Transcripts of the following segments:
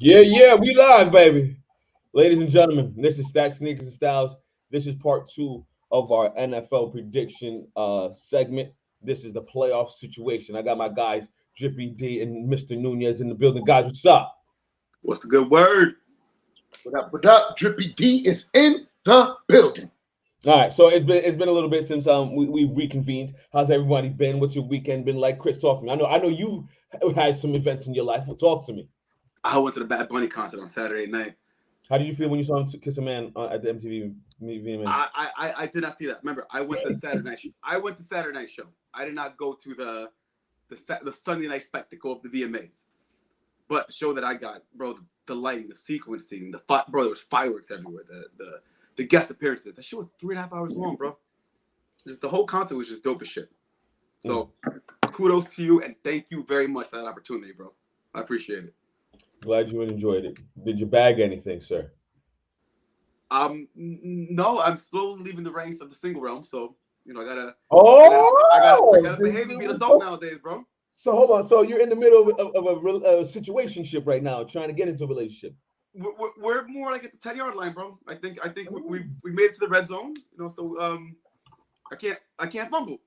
Yeah, we live, baby. Ladies and gentlemen, this is Stats, Sneakers, and Styles. This is part two of our NFL prediction segment. This is the playoff situation. I got my guys, Drippy D and Mr. Nunez in the building. Guys, what's up? What's the good word? What up? What up? Drippy D is in the building. All right, so it's been a little bit since we reconvened. How's everybody been? What's your weekend been like? Chris, talk to me. I know you've had some events in your life. Well, talk to me. I went to the Bad Bunny concert on Saturday night. How did you feel when you saw him kiss a man at the MTV VMA? I did not see that. Remember, I went to the Saturday night show. I went to Saturday night show. I did not go to the Sunday night spectacle of the VMAs. But the show that I got, bro, the lighting, the sequencing, bro, there was fireworks everywhere. The guest appearances. That shit was 3.5 hours long, bro. Just the whole concert was just dope as shit. So kudos to you and thank you very much for that opportunity, bro. I appreciate it. Glad you enjoyed it. Did you bag anything, sir? No, I'm slowly leaving the ranks of the single realm, so I gotta. I gotta behave and be an adult nowadays, bro. So hold on. So you're in the middle of a situationship right now, trying to get into a relationship. We're more like at the 10-yard line, bro. I think we made it to the red zone, So I can't fumble.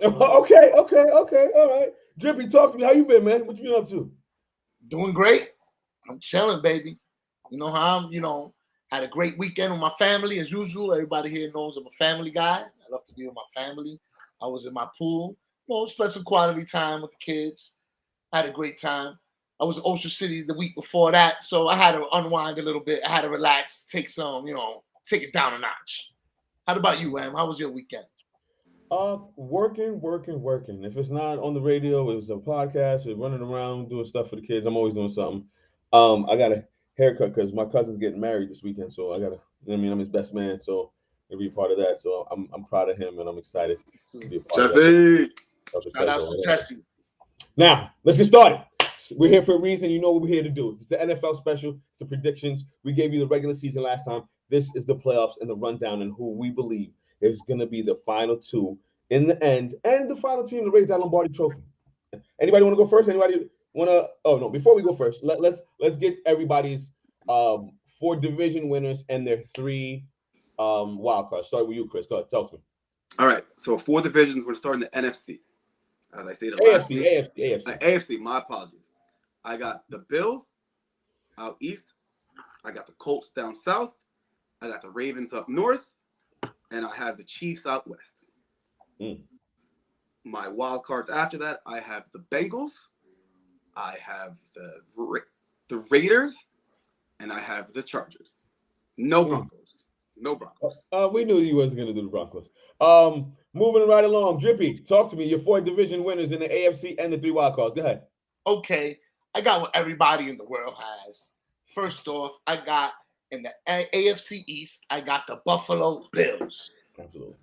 Okay. All right. Drippy, talk to me. How you been, man? What you been up to? Doing great. I'm chilling, baby. You know how I'm, had a great weekend with my family as usual. Everybody here knows I'm a family guy. I love to be with my family. I was in my pool. Spent some quality time with the kids. I had a great time. I was in Ocean City the week before that, so I had to unwind a little bit. I had to relax, take it down a notch. How about you, Em? How was your weekend? Working. If it's not on the radio, it's a podcast, or running around doing stuff for the kids. I'm always doing something. I got a haircut because my cousin's getting married this weekend, so I gotta. I'm his best man, so to be part of that. So I'm proud of him, and I'm excited to be a part of that. Shout out to Jesse. Now let's get started. We're here for a reason. You know what we're here to do. It's the NFL special. It's the predictions. We gave you the regular season last time. This is the playoffs and the rundown and who we believe is going to be the final two in the end and the final team to raise that Lombardi trophy. Anybody want to go first? Anybody want to? Oh no! Before we go first, let's get everybody's 4 division winners and their 3 wild cards. Start with you, Chris. Go ahead. Talk to me. All right. So 4 divisions. We're starting the NFC. As I say, the AFC. My apologies. I got the Bills out east. I got the Colts down south. I got the Ravens up north. And I have the Chiefs out west. My wild cards after that, I have the Bengals. I have the Raiders. And I have the Chargers. No Broncos. No Broncos. We knew you wasn't going to do the Broncos. Moving right along. Drippy, talk to me. Your 4 division winners in the AFC and the 3 wild cards. Go ahead. Okay. I got what everybody in the world has. First off, I got in the AFC East, I got the Buffalo Bills. Absolutely.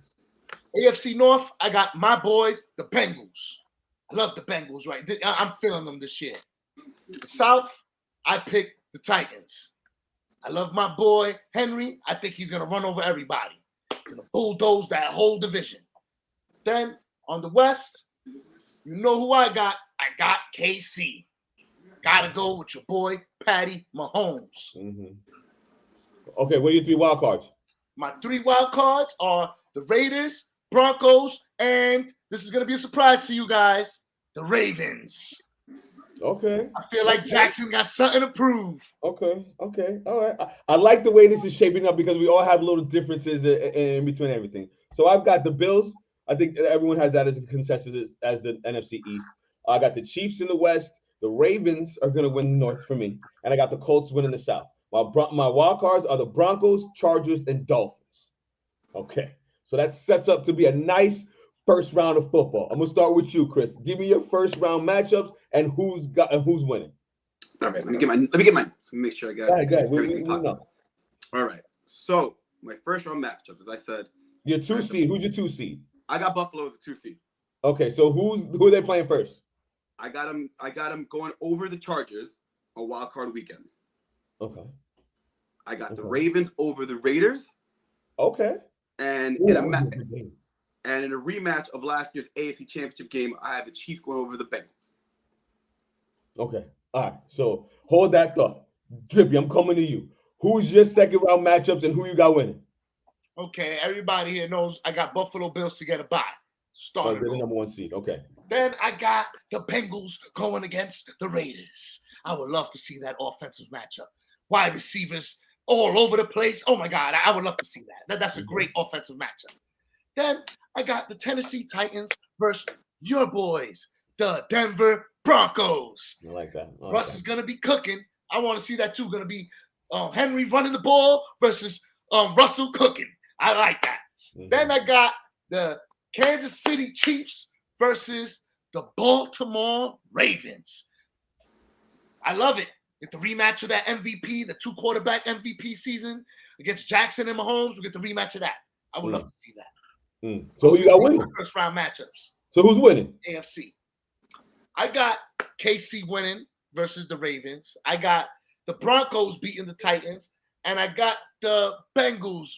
AFC North, I got my boys, the Bengals. I love the Bengals, right? I'm feeling them this year. The South, I picked the Titans. I love my boy, Henry. I think he's going to run over everybody. He's going to bulldoze that whole division. Then, on the West, you know who I got? I got KC. Gotta go with your boy, Patty Mahomes. Okay, what are your 3 wild cards? My 3 wild cards are the Raiders, Broncos, and this is going to be a surprise to you guys, the Ravens. Okay. I feel like Jackson got something to prove. Okay. All right. I like the way this is shaping up because we all have little differences in between everything. So I've got the Bills. I think everyone has that as a consensus as the NFC East. I got the Chiefs in the West. The Ravens are going to win the North for me. And I got the Colts winning the South. My wild cards are the Broncos, Chargers, and Dolphins. Okay. So that sets up to be a nice first round of football. I'm going to start with you, Chris. Give me your first round matchups and who's winning. All right. Let me get mine. Let me make sure I got everything popped up. All right. So my first round matchups, as I said. Your 2 seed. Who's your 2 seed? I got Buffalo as a 2 seed. Okay. So who are they playing first? I got him going over the Chargers on wild card weekend. Okay. I got the Ravens over the Raiders. Okay. And in a rematch of last year's AFC Championship game, I have the Chiefs going over the Bengals. Okay. All right. So hold that thought. Drippy, I'm coming to you. Who's your second round matchups and who you got winning? Okay, everybody here knows I got Buffalo Bills to get a bye. Oh, Started. they're the number 1 seed. Okay. Then I got the Bengals going against the Raiders. I would love to see that offensive matchup. Wide receivers all over the place. Oh my God, I would love to see that. That's a great offensive matchup. Then I got the Tennessee Titans versus your boys, the Denver Broncos. I like that. Russ is going to be cooking. I want to see that too. Going to be Henry running the ball versus Russell cooking. I like that. Mm-hmm. Then I got the Kansas City Chiefs versus the Baltimore Ravens. I love it. Get the rematch of that MVP, the 2-quarterback MVP season against Jackson and Mahomes. We get the rematch of that. I would love to see that. So who you got winning? First round matchups. So who's winning? AFC. I got KC winning versus the Ravens. I got the Broncos beating the Titans. And I got the Bengals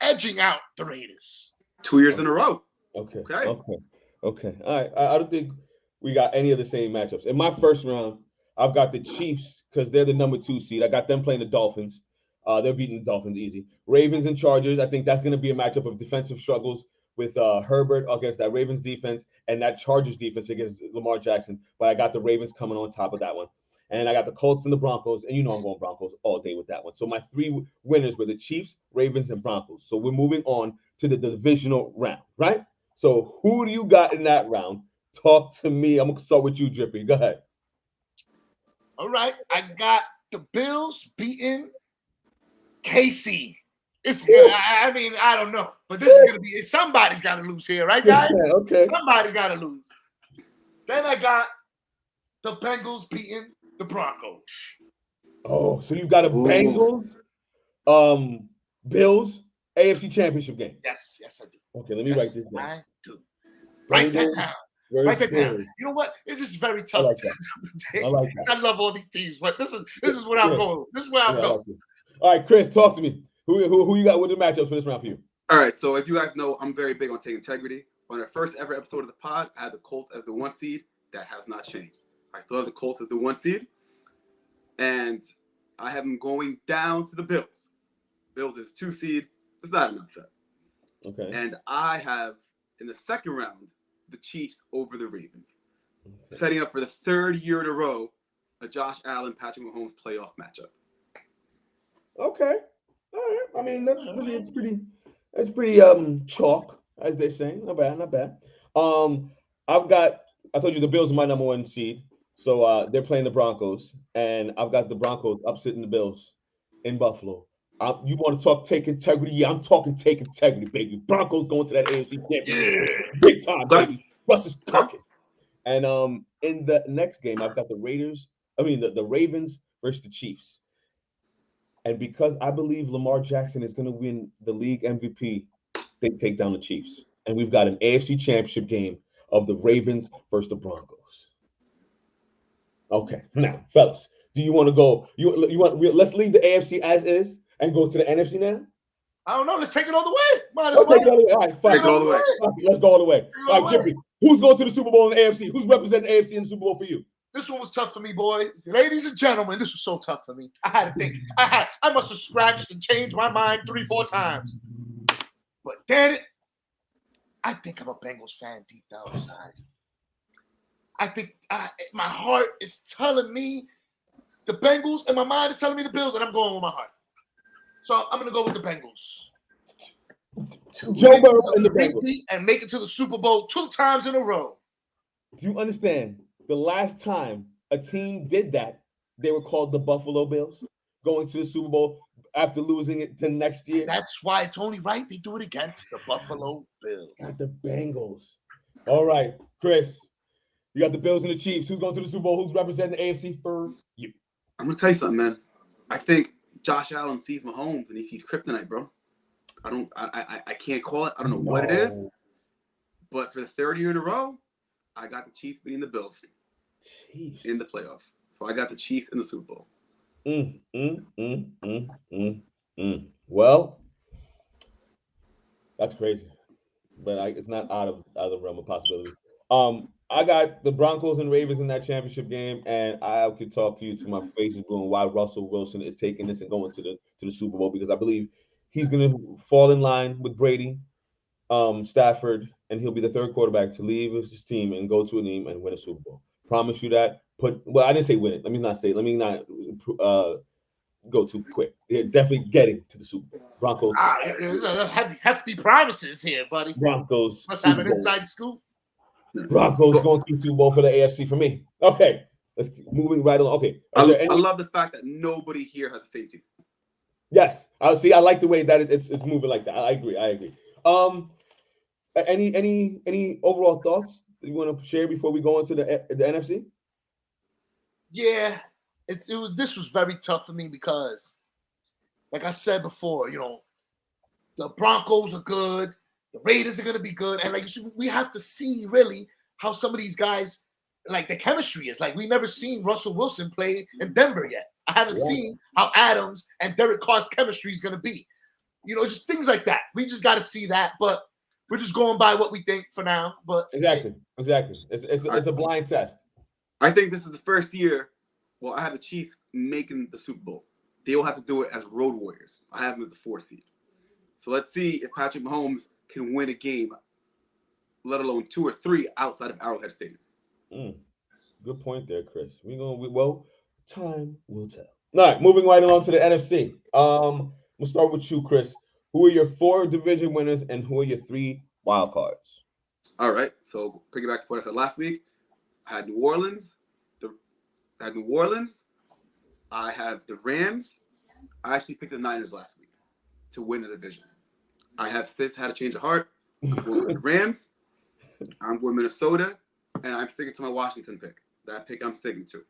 edging out the Raiders. 2 years in a row. Okay. All right. I don't think we got any of the same matchups. In my first round, I've got the Chiefs because they're the number 2 seed. I got them playing the Dolphins. They're beating the Dolphins easy. Ravens and Chargers. I think that's going to be a matchup of defensive struggles with Herbert against that Ravens defense and that Chargers defense against Lamar Jackson. But I got the Ravens coming on top of that one. And I got the Colts and the Broncos. And you know I'm going Broncos all day with that one. So my 3 winners were the Chiefs, Ravens, and Broncos. So we're moving on to the divisional round, right? So who do you got in that round? Talk to me. I'm going to start with you, Drippy. Go ahead. All right. I got the Bills beating KC. It's good. I mean, I don't know. But this is going to be – somebody's got to lose here, right, guys? Yeah, okay. Somebody's got to lose. Then I got the Bengals beating the Broncos. Oh, so you got a Bengals, Bills, AFC Championship game. Yes, I do. Okay, let me write this down. I do. Write that down. Write that down. You know what? It's just very tough. I like that. I love all these teams, but this is what I'm going. This is where I'm going. All right, Chris, talk to me. Who you got with the matchups for this round for you? All right, so as you guys know, I'm very big on taking integrity. On our first ever episode of the pod, I had the Colts as the 1 seed. That has not changed. I still have the Colts as the 1 seed. And I have them going down to the Bills. Bills is 2 seed. It's not an upset. Okay. And I have, in the second round, the Chiefs over the Ravens. Okay. Setting up for the 3rd year in a row, a Josh Allen, Patrick Mahomes playoff matchup. Okay. All right. I mean, that's pretty chalk, as they say. Not bad. I told you the Bills are my number 1 seed. So they're playing the Broncos, and I've got the Broncos upsetting the Bills in Buffalo. You want to talk take integrity? Yeah, I'm talking take integrity, baby. Broncos going to that AFC Championship. Big time, baby. Russ is cooking. And in the next game, I've got the Ravens versus the Chiefs. And because I believe Lamar Jackson is going to win the league MVP, they take down the Chiefs. And we've got an AFC Championship game of the Ravens versus the Broncos. Okay, now, fellas, do you want to go? Let's leave the AFC as is and go to the NFC now? I don't know. Let's take it all the way. Might as well. Take it all the way. All right, fine. Take it all the way. Let's go all the way. All right, Jippy, who's going to the Super Bowl in the AFC? Who's representing AFC in the Super Bowl for you? This one was tough for me, boys. Ladies and gentlemen, this was so tough for me. I had to think. I must have scratched and changed my mind 3-4 times. But damn it, I think I'm a Bengals fan deep down inside. I think my heart is telling me the Bengals, and my mind is telling me the Bills, and I'm going with my heart. So I'm going to go with the Bengals. Joe Burrow and the Bengals. And make it to the Super Bowl 2 times in a row. Do you understand? The last time a team did that, they were called the Buffalo Bills, going to the Super Bowl after losing it to next year. That's why it's only right they do it against the Buffalo Bills. Not the Bengals. All right, Chris. You got the Bills and the Chiefs. Who's going to the Super Bowl? Who's representing the AFC for you? I'm going to tell you something, man. I think Josh Allen sees Mahomes and he sees kryptonite, bro. I can't call it. I don't know what it is. But for the 3rd year in a row, I got the Chiefs beating the Bills in the playoffs. So I got the Chiefs in the Super Bowl. Well, that's crazy. But it's not out of the realm of possibility. I got the Broncos and Ravens in that championship game, and I could talk to you to my face is blue on why Russell Wilson is taking this and going to the Super Bowl because I believe he's going to fall in line with Brady, Stafford, and he'll be the third quarterback to leave his team and go to a team and win a Super Bowl. Promise you that. I didn't say win it. Let me not go too quick. They're definitely getting to the Super Bowl. Broncos. There's hefty promises here, buddy. Broncos. Must have an inside scoop. Broncos going to the Super Bowl for the AFC for me. Okay, let's keep moving right along. Okay, I love the fact that nobody here has the same team. Yes, I like the way that it's moving like that. I agree. Any overall thoughts that you want to share before we go into the NFC? Yeah, this was very tough for me because, like I said before, the Broncos are good, the Raiders are going to be good, and we have to see really how some of these guys, like the chemistry is. Like we never seen Russell Wilson play in Denver yet. I haven't seen how Adams and Derek Carr's chemistry is going to be. Just things like that. We just got to see that, but we're just going by what we think for now. But exactly. It's a blind test. I think this is the first year. Well, I have the Chiefs making the Super Bowl. They will have to do it as road warriors. I have them as the 4th seed. So let's see if Patrick Mahomes can win a game, let alone 2 or 3 outside of Arrowhead Stadium. Good point there, Chris. Time will tell. All right, moving right along to the NFC. We'll start with you, Chris. Who are your 4 division winners and who are your 3 wild cards? All right. So piggyback to what I said last week, I had New Orleans. I have the Rams. I actually picked the Niners last week to win the division. I have since had a change of heart. I'm going with the Rams. I'm going Minnesota, and I'm sticking to my Washington pick. That pick I'm sticking to.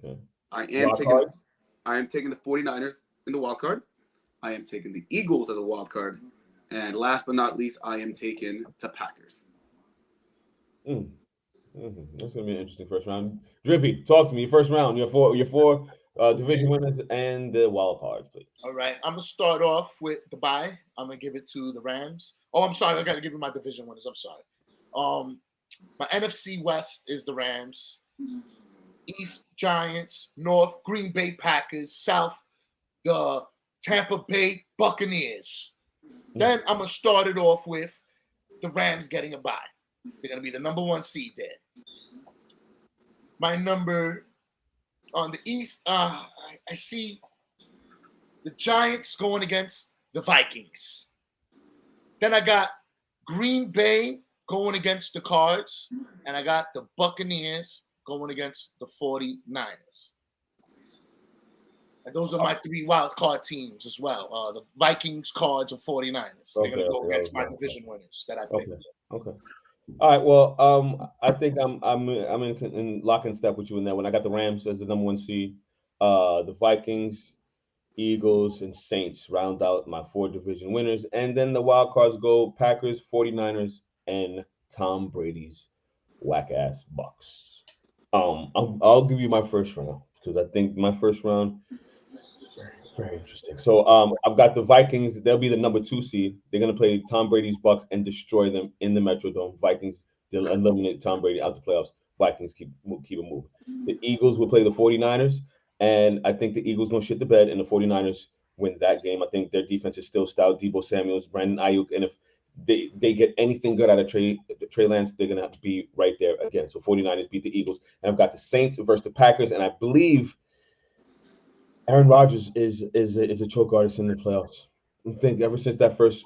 Okay. I am taking the 49ers in the wild card. I am taking the Eagles as a wild card. And last but not least, I am taking the Packers. That's gonna be an interesting first round. Drippy, talk to me. Your first round. Your four division winners and the wild cards, please. All right, I'm gonna start off with the bye. I'm gonna give it to the Rams. Oh, I'm sorry, I gotta give you my division winners. I'm sorry. My NFC West is the Rams. East Giants. North Green Bay Packers. South the Tampa Bay Buccaneers. Then I'm gonna start it off with the Rams getting a bye. They're gonna be the number 1 seed there. My number on the East, I see the Giants going against the Vikings. Then I got Green Bay going against the Cards, and I got the Buccaneers going against the 49ers. And those are my 3 wild card teams as well. The Vikings, Cards, and 49ers. They're going to go against my division winners that I picked. Okay. All right. Well, I think I'm in lock and step with you in that one. I got the Rams as the number 1 seed. The Vikings, Eagles, and Saints round out my 4 division winners, and then the wild cards go Packers, 49ers, and Tom Brady's whack ass Bucks. I'll give you my first round because I think my first round very interesting. So I've got the Vikings. They'll be the number 2 seed. They're gonna play Tom Brady's Bucks and destroy them in the Metrodome. Vikings, they'll eliminate Tom Brady out the playoffs. Vikings keep it moving. The Eagles will play the 49ers, and I think the Eagles gonna shit the bed, and the 49ers win that game. I think their defense is still stout. Debo Samuels, Brandon Ayuk, and if they get anything good out of Trey Lance, they're gonna be right there again. So 49ers beat the Eagles, and I've got the Saints versus the Packers, and I believe Aaron Rodgers is a choke artist in the playoffs. I think ever since that first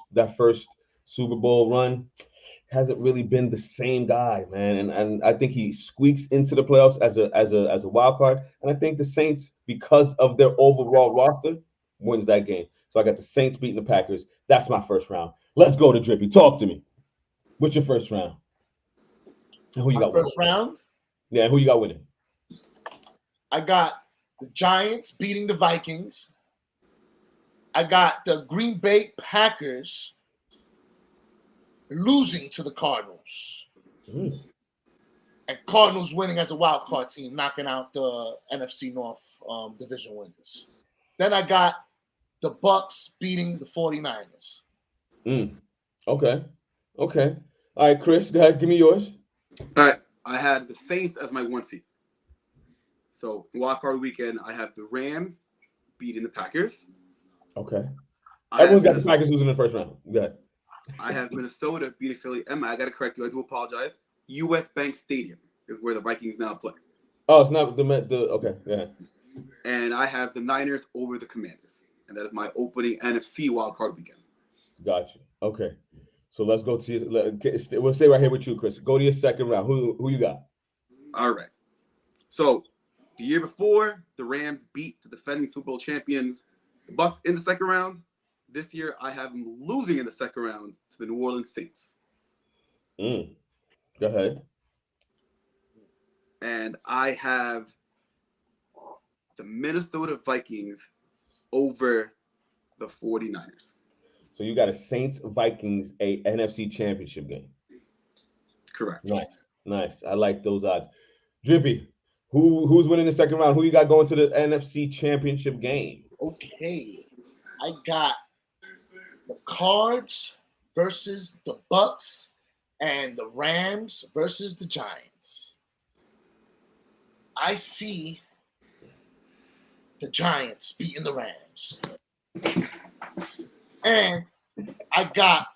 Super Bowl run, hasn't really been the same guy, man. And I think he squeaks into the playoffs as a wild card. And I think the Saints, because of their overall roster, wins that game. So I got the Saints beating the Packers. That's my first round. Let's go to Drippy. Talk to me. What's your first round? And who you got first winning? Round? Yeah, who you got winning? I got the Giants beating the Vikings. I got the Green Bay Packers losing to the Cardinals. And Cardinals winning as a wild card team, knocking out the NFC North division winners. Then I got the Bucks beating the 49ers. Okay. All right, Chris, go ahead. Give me yours. All right. I had the Saints as my 1 seed. So wild card weekend, I have the Rams beating the Packers. Okay. I Everyone's have got the Packers losing in the first round. Good. I have Minnesota beating Philly. Emma, I got to correct you. I do apologize. U.S. Bank Stadium is where the Vikings now play. Oh, it's not the okay. Yeah. And I have the Niners over the Commanders. And that is my opening NFC wildcard weekend. Gotcha. Okay. So let's go to we'll stay right here with you, Chris. Go to your second round. Who you got? All right. So the year before, the Rams beat the defending Super Bowl champions, the Bucs, in the second round. This year, I have them losing in the second round to the New Orleans Saints. Go ahead. And I have the Minnesota Vikings over the 49ers. So you got a Saints-Vikings a NFC Championship game. Correct. Nice. I like those odds. Drippy, who's winning the second round? Who you got going to the NFC Championship game? Okay, I got the Cards versus the Bucks and the Rams versus the Giants. I see the Giants beating the Rams. And I got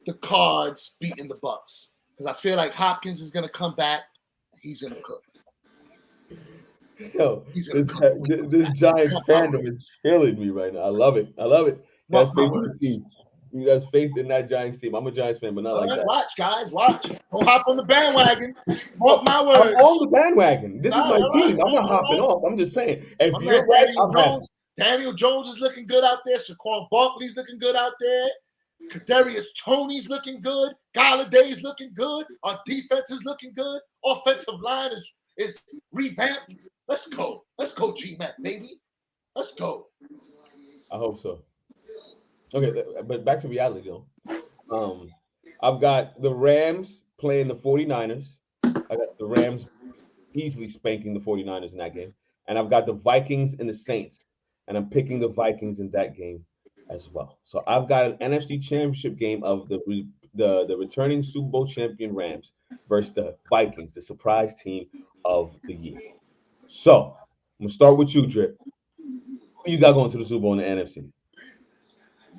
the Cards beating the Bucks because I feel like Hopkins is going to come back. He's going to cook. Yo, this Giants fandom is killing me right now. I love it. You guys faith in the team. You guys faith in that Giants team. I'm a Giants fan, but not like that. Watch, guys. Watch. Don't hop on the bandwagon. Mark my words. I'm on the bandwagon. This is my team. I'm not hopping off. I'm just saying. If you're right, I'm happy. Daniel Jones is looking good out there. Saquon Barkley's looking good out there. Kadarius Toney's looking good. Galladay's looking good. Our defense is looking good. Offensive line is revamped. Let's go. Let's go, G-Mac, baby. Let's go. I hope so. Okay, but back to reality, though. I've got the Rams playing the 49ers. I got the Rams easily spanking the 49ers in that game. And I've got the Vikings and the Saints. And I'm picking the Vikings in that game as well. So I've got an NFC Championship game of the returning Super Bowl champion Rams versus the Vikings, the surprise team of the year. So I'm going to start with you, Drip. Who you got going to the Super Bowl in the NFC?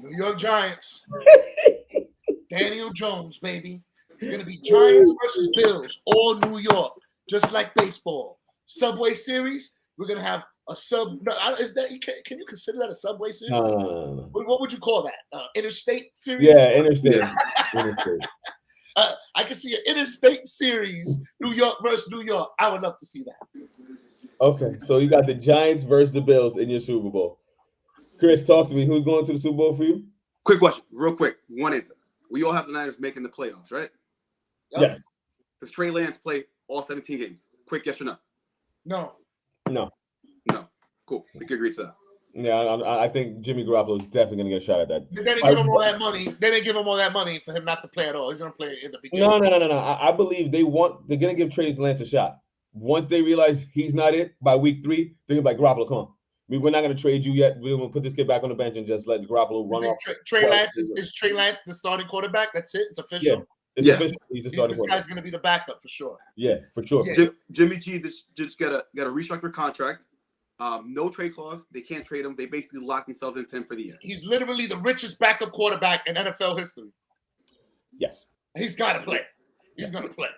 New York Giants. Daniel Jones, baby. It's going to be Giants versus Bills, all New York, just like baseball. Subway Series, we're going to have a sub. No, is that can you consider that a Subway Series? No. What would you call that? Interstate Series? Yeah, Interstate. I can see an Interstate Series, New York versus New York. I would love to see that. Okay, so you got the Giants versus the Bills in your Super Bowl. Chris, talk to me. Who's going to the Super Bowl for you? Quick question, real quick. One answer. We all have the Niners making the playoffs, right? Yep. Yes. Does Trey Lance play all 17 games? Quick yes or no? No. Cool. We can agree to that. Yeah, I think Jimmy Garoppolo is definitely going to get a shot at that. They didn't give him all that money. They didn't give him all that money for him not to play at all. He's going to play in the beginning. No. I believe they're going to give Trey Lance a shot. Once they realize he's not it by week 3, they're going to be like, Garoppolo, come on. We're not going to trade you yet. We're going to put this kid back on the bench and just let Garoppolo run off. Trey Lance is Trey Lance the starting quarterback? That's it? It's official? Yeah. Official. He's the starting quarterback. This guy's going to be the backup for sure. Yeah, for sure. Yeah. Jimmy G just got a restructured contract. No trade clause. They can't trade him. They basically lock themselves into him for the year. He's literally the richest backup quarterback in NFL history. Yes. He's got to play. He's going to play.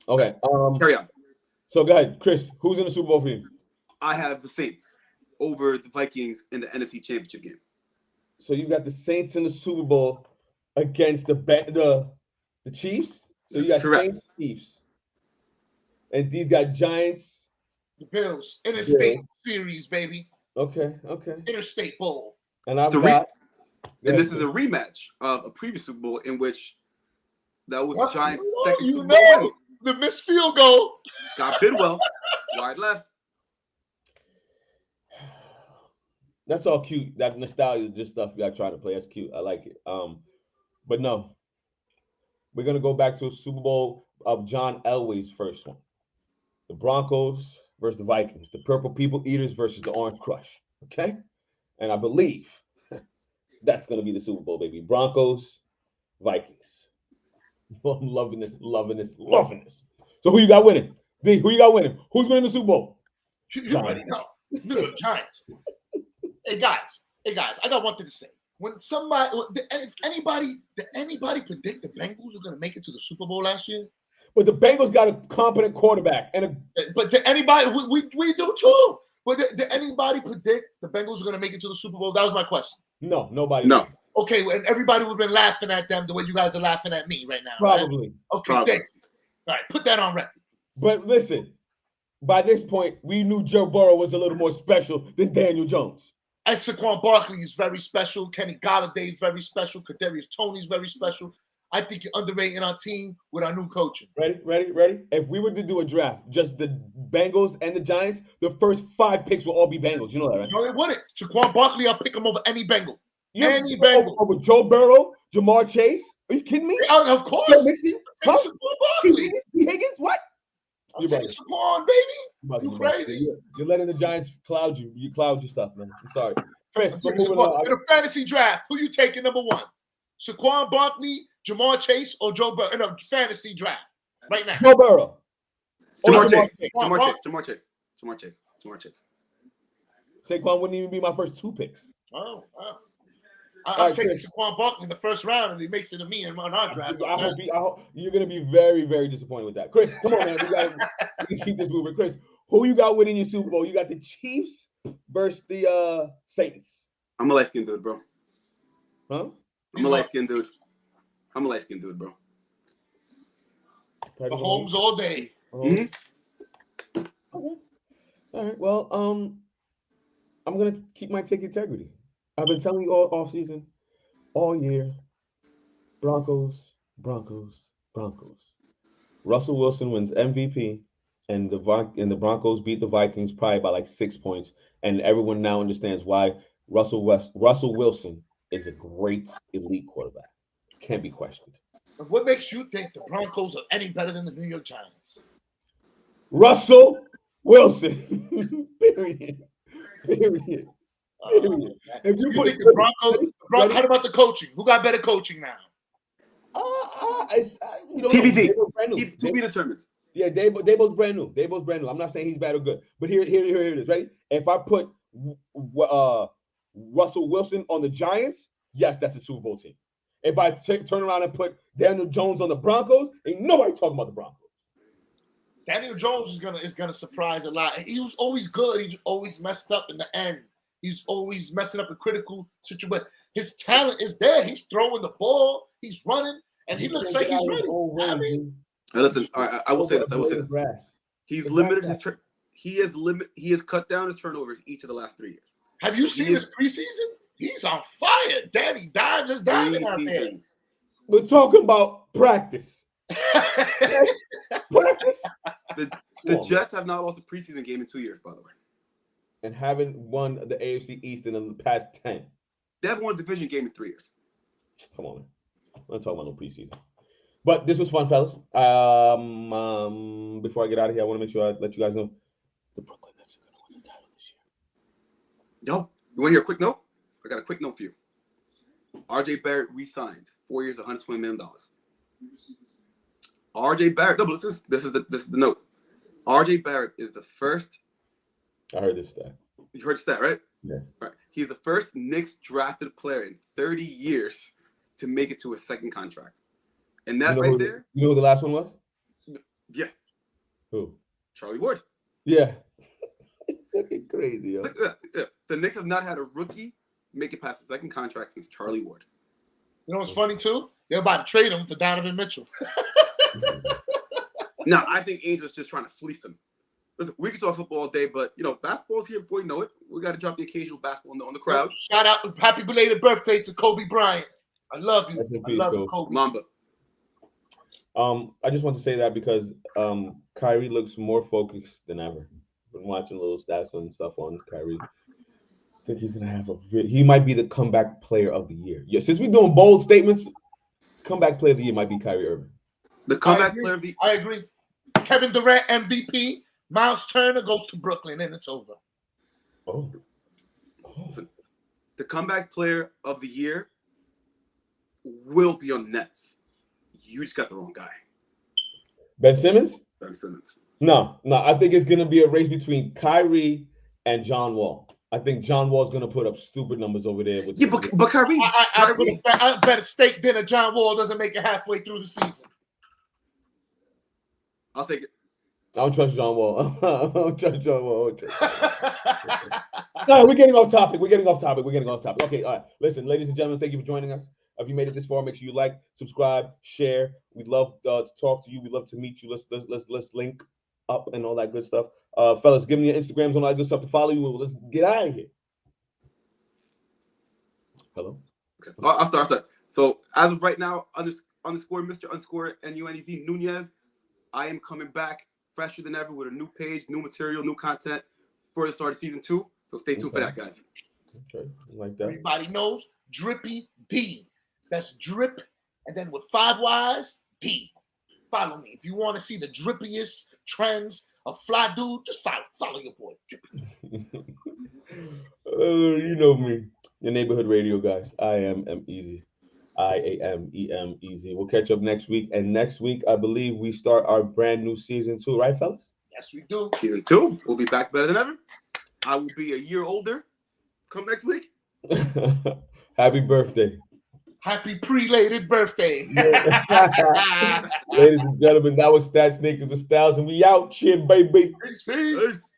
Okay. Carry on. So go ahead, Chris. Who's in the Super Bowl for you? I have the Saints over the Vikings in the NFC Championship game. So you got the Saints in the Super Bowl against the Chiefs. So you got Correct. Saints, Chiefs, and these got Giants. The Bills. Interstate Series, baby. Okay. Interstate Bowl. And I've got. This is a rematch of a previous Super Bowl in which that was the Giants' second Super Bowl win. The missed field goal. Scott Bidwell, wide left. That's all cute. That nostalgia, just stuff you got trying to play. That's cute. I like it. But no, we're gonna go back to a Super Bowl of John Elway's first one. The Broncos versus the Vikings. The Purple People Eaters versus the Orange Crush. Okay, and I believe that's gonna be the Super Bowl, baby. Broncos, Vikings. I'm loving this. So who you got winning? D, who you got winning? Who's winning the Super Bowl? You already know. New York Giants. Hey guys, I got one thing to say. When did anybody predict the Bengals were going to make it to the Super Bowl last year? But the Bengals got a competent quarterback But did anybody? We do too. But did anybody predict the Bengals were going to make it to the Super Bowl? That was my question. No, nobody. No. Okay, and everybody would have been laughing at them the way you guys are laughing at me right now. Probably. Right? Okay, Probably. thank you. All right, put that on record. But listen, by this point, we knew Joe Burrow was a little more special than Daniel Jones. And Saquon Barkley is very special. Kenny Golladay is very special. Kadarius Toney is very special. I think you're underrating our team with our new coaching. Ready? If we were to do a draft, just the Bengals and the Giants, the first 5 picks will all be Bengals. You know that, right? No, they wouldn't. Saquon Barkley, I'll pick him over any Bengal. Any Bengal. Over Joe Burrow, Jamar Chase. Are you kidding me? Of course. Joe Mixon? Huh? Saquon Barkley. Higgins? What? I'm taking Saquon, baby. You crazy? You're letting the Giants cloud you. You cloud your stuff, man. I'm sorry. Chris, in a fantasy draft, who you taking number 1? Saquon Barkley, Jamar Chase, or Joe Burrow in a fantasy draft right now? Joe Burrow. Jamar Chase. Saquon wouldn't even be my first 2 picks. Oh, wow. I'm taking Saquon Barkley in the first round, and he makes it to me in our draft. I hope you're going to be very, very disappointed with that. Chris, come on, man. We keep this moving. Chris, who you got winning your Super Bowl? You got the Chiefs versus the Saints. I'm a light-skinned dude, bro. Huh? I'm a light-skinned dude, bro. Mahomes all day. Mm-hmm. Okay. All right. Well, I'm going to keep my take integrity. I've been telling you all off season, all year, Broncos. Russell Wilson wins MVP, and the Broncos beat the Vikings probably by like 6 points, and everyone now understands why Russell Wilson is a great elite quarterback. Can't be questioned. What makes you think the Broncos are any better than the New York Giants? Russell Wilson. Period. If you put the Broncos, how about the coaching? Who got better coaching now? TBD. To be determined. Yeah, Dabo's brand new. I'm not saying he's bad or good, but here it is. Ready? If I put Russell Wilson on the Giants, yes, that's a Super Bowl team. If I turn around and put Daniel Jones on the Broncos, ain't nobody talking about the Broncos. Daniel Jones is gonna surprise a lot. He was always good. He's always messed up in the end. He's always messing up in critical situations. But his talent is there. He's throwing the ball. He's running, and he looks like he's ready. Listen, I will say this. He's limited his he has cut down his turnovers each of the last 3 years. Have you seen his preseason? He's on fire. Danny Dimes is diving out there. We're talking about practice. Practice. The Jets have not lost a preseason game in 2 years, by the way. And haven't won the AFC East in the past 10. They haven't won a division game in 3 years. Come on, man. I'm not talking about no preseason. But this was fun, fellas. Before I get out of here, I want to make sure I let you guys know the Brooklyn Nets are going to win the title this year. Yo, you want to hear a quick note? I got a quick note for you. RJ Barrett re-signed 4 years, $120 million. RJ Barrett. No, but this is the note. RJ Barrett is the first. I heard this stat. You heard the stat, right? Yeah. Right. He's the first Knicks drafted player in 30 years to make it to a second contract. And that there. You know who the last one was? Yeah. Who? Charlie Ward. Yeah. Crazy, yo. The Knicks have not had a rookie make it past the second contract since Charlie Ward. You know what's funny, too? They're about to trade him for Donovan Mitchell. No, I think Angel's just trying to fleece him. Listen, we can talk football all day, but, basketball's here before you know it. We got to drop the occasional basketball on the crowd. Shout out, happy belated birthday to Kobe Bryant. I love you. I love you, Kobe. Mamba. I just want to say that because Kyrie looks more focused than ever. Been watching little stats and stuff on Kyrie. I think he's gonna have he might be the comeback player of the year. Yeah, since we're doing bold statements, comeback player of the year might be Kyrie Irving. The comeback player of the I agree. Kevin Durant MVP. Miles Turner goes to Brooklyn and it's over. Oh. So, the comeback player of the year will be on the Nets. You just got the wrong guy. Ben Simmons? Ben Simmons. No. I think it's gonna be a race between Kyrie and John Wall. I think John Wall's gonna put up stupid numbers over there. With But Kyrie, I bet a steak dinner John Wall doesn't make it halfway through the season. I'll take it. I don't trust John Wall. I don't trust John Wall. No, we're getting off topic. Okay, all right. Listen, ladies and gentlemen, thank you for joining us. If you made it this far, make sure you like, subscribe, share. We'd love to talk to you. We'd love to meet you. Let's link up and all that good stuff. Fellas, give me your Instagrams and all that good stuff to follow you. Let's get out of here. Hello. Okay. I'll start. So as of right now, underscore Mr. underscore NUNEZ Nunez, I am coming back fresher than ever with a new page, new material, new content for the start of season 2. So stay tuned for that, guys. Okay, I like that. Everybody knows Drippy D. That's drip, and then with 5 Y's, D. Follow me. If you want to see the drippiest trends of fly dude, just follow your boy, Drippy. You know me, your neighborhood radio guys. I am Easy. IAMEM Easy. We'll catch up next week, and next week I believe we start our brand new season 2, right, fellas? Yes, we do. Season 2. We'll be back better than ever. I will be a year older. Come next week. Happy birthday. Happy prelated birthday. Ladies and gentlemen, that was Stats Sneakers and Styles, and we out. Cheer, baby. Peace. Peace.